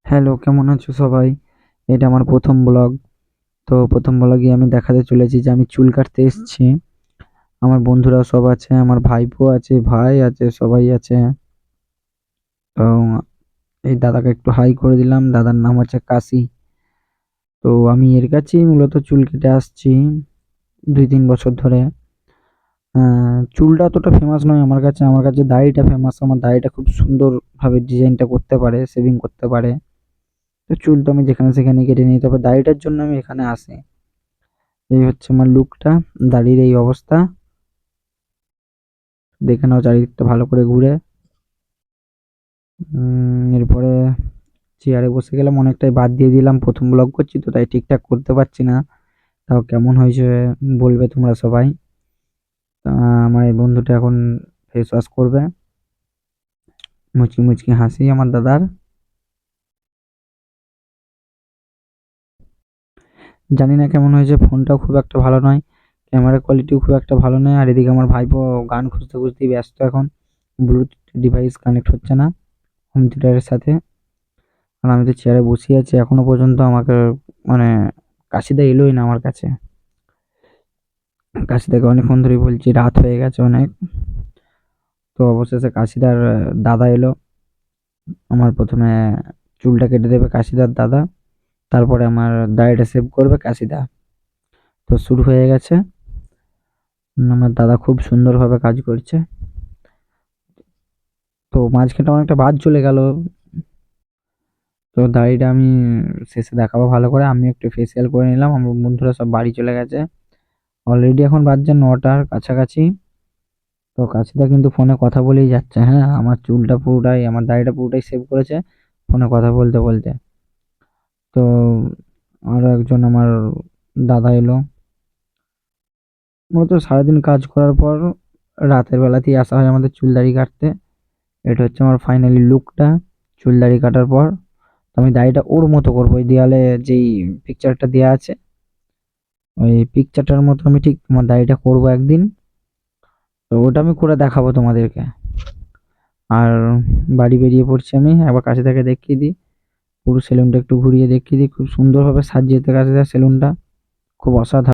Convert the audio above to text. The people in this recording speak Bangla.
হ্যালো, কেমন আছো সবাই? এটা আমার ১ম ব্লগ। তো ১ম ব্লগে আমি দেখাতে চলেছি যে আমি চুল কাটতে এসেছি। আমার বন্ধুরাও সব আছে, আমার ভাইপো আছে, ভাই আছে, সবাই আছে। তো এই দাদাকে একটু হাই করে দিলাম। দাদার নাম হচ্ছে কাশি। তো আমি এর কাছেই মূলত চুল কেটে আসছি ২-৩ বছর ধরে। চুলটা অতটা ফেমাস নয় আমার কাছে। আমার কাছে দাড়িটা ফেমাস। আমার দাড়িটা খুব সুন্দরভাবে ডিজাইনটা করতে পারে, শেভিং করতে পারে। তো চুল তো আমি যেখানে সেখানে কেটে নিই। তবে দাড়িটার জন্য আমি এখানে আসি। এই হচ্ছে আমার লুকটা, দাড়ির এই অবস্থা। দেখে নাও চারিদিকটা ভালো করে ঘুরে। এরপরে চেয়ারে বসে গেলাম, অনেকটাই বাদ দিয়ে দিলাম। ১ম ব্লগ করছি তো তাই ঠিকঠাক করতে পারছি না। তাও কেমন হয়েছে বলবে তোমরা সবাই। আমার এই বন্ধুটা এখন ফেস ওয়াশ করবে। মুচকি মুচকি হাসি আমার দাদার। জানি না কেমন হয়েছে, ফোনটাও খুব একটা ভালো নয়, ক্যামেরা কোয়ালিটিও খুব একটা ভালো নয়। আর এদিকে আমার ভাইপো গান খুঁজতে খুঁজতেই ব্যস্ত এখন। ব্লুটুথ ডিভাইস কানেক্ট হচ্ছে না হোম থিয়েটারের সাথে। আর আমি তো চেয়ারে বসেই আছি এখনো পর্যন্ত। আমাকে মানে কাশিদা এলোই না আমার কাছে। কাশিদাকে অনেকক্ষণ ধরেই বলছি, রাত হয়ে গেছে অনেক। তো অবশেষে কাশিদার দাদা এলো। আমার প্রথমে চুলটা কেটে দেবে কাশিদার দাদা, তারপরে আমার দাড়িটা শেভ করবে কাশিদা। তো শুরু হয়ে গেছে। আমার দাদা খুব সুন্দরভাবে কাজ করছে। তো মাঝখানটা অনেকটা বাদ চলে গেল। তো দাড়িটা আমি শেষে দেখাবো ভালো করে। আমি একটু ফেসিয়াল করে নিলাম। আমার বন্ধুরা সব বাড়ি চলে গেছে। অলরেডি এখন বাজছে ৯টার কাছাকাছি। তো কাশিদা কিন্তু ফোনে কথা বলেই যাচ্ছে। হ্যাঁ, আমার চুলটা পুরোটাই, আমার দাড়িটা পুরোটাই সেভ করেছে ফোনে কথা বলতে বলতে। তো আরো একজন আমার দাদা এলো। মূলত সারাদিন কাজ করার পর রাতের বেলাতেই আসা হয় আমাদের চুল দাড়ি কাটতে। এটা হচ্ছে আমার ফাইনালি লুকটা চুল দাড়ি কাটার পর। তো আমি দাড়িটা ওর মতো করবো, ওই দেয়ালে যেই পিকচারটা দেওয়া আছে ওই পিকচারটার মতো আমি ঠিক আমার দাড়িটা করবো একদিন। তো ওটা আমি করে দেখাবো তোমাদেরকে। আর বাড়ি বেরিয়ে পড়ছি আমি, একবার কাছে থেকে দেখিয়ে দিই। পুরো সেলুনটা একটু ঘুরিয়ে দেখিয়ে দিই। খুব সুন্দরভাবে সাজিয়েছে কাছে সেলুনটা, খুব অসাধারণ।